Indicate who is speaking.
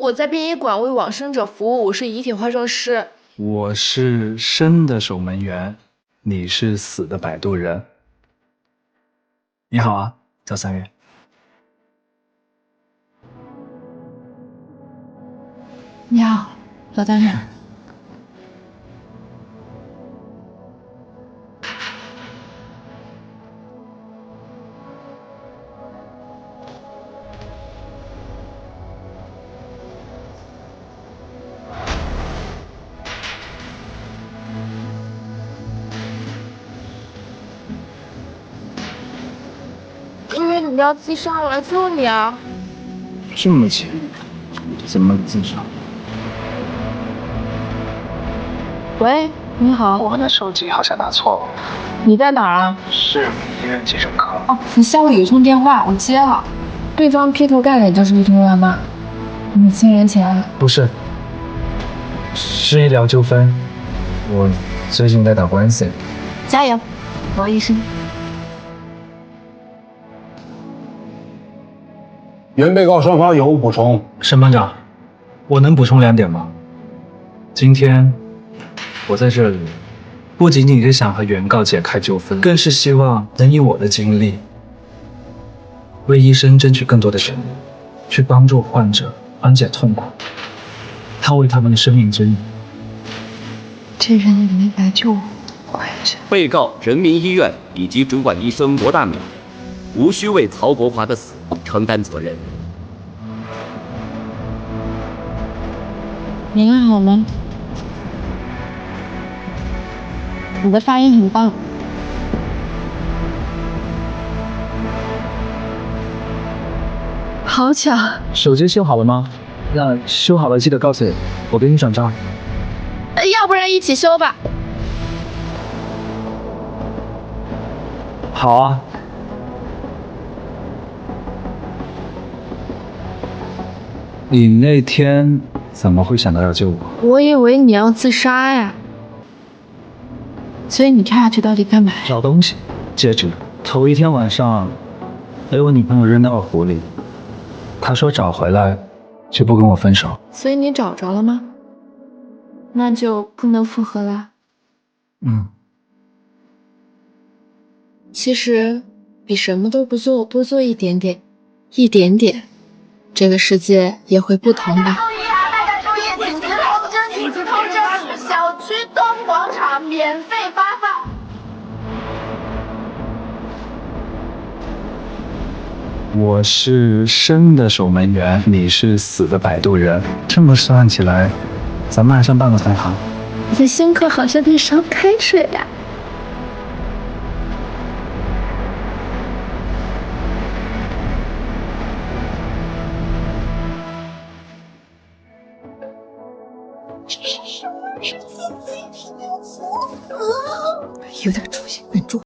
Speaker 1: 我在殡仪馆为往生者服务，我是遗体化妆师。
Speaker 2: 我是生的守门员，你是死的摆渡人。你好啊，叫3月。
Speaker 3: 你好，老单人。
Speaker 1: 因为你要自杀，我来救你啊！
Speaker 2: 这么急，怎么自杀？
Speaker 3: 喂，你好。
Speaker 2: 我的手机好像打错了。
Speaker 3: 你在哪儿啊？
Speaker 2: 是医院急诊科。
Speaker 3: 哦，你下午有一通电话，我接了。对方劈头盖脸就是一通乱骂。你亲人请来了？
Speaker 2: 不是，是医疗纠纷。我最近在打官司。
Speaker 3: 加油，罗医生。
Speaker 4: 原被告双方有无补充？
Speaker 2: 审判长，我能补充2点吗？今天我在这里，不仅仅是想和原告解开纠纷，更是希望能以我的经历，为医生争取更多的权利，去帮助患者缓解痛苦，捍卫他们的生命尊严。
Speaker 3: 这人你没来救我，我也是。
Speaker 5: 被告人民医院以及主管医生罗大淼，无需为曹国华的死承担责任。
Speaker 3: 您还好吗？你的发音很棒。好巧。
Speaker 2: 手机修好了吗？那修好了记得告诉我给你转账。
Speaker 1: 要不然一起修吧。
Speaker 2: 好啊。你那天怎么会想到要救我？
Speaker 1: 我以为你要自杀呀。
Speaker 3: 所以你跳下去到底干嘛呀？
Speaker 2: 找东西，戒指。头一天晚上被我女朋友扔到了湖里，她说找回来就不跟我分手。
Speaker 1: 所以你找着了吗？那就不能复合啦。其实比什么都不做多做一点点，一点点，这个世界也会不同吧。
Speaker 6: 大家注意，紧急通知！紧急通知！小区东广场免费发放。
Speaker 2: 我是生的守门员，你是死的摆渡人。这么算起来，咱们还算半个同行。
Speaker 1: 你的心课好像在烧开水呀。
Speaker 3: 有点出息，稳住。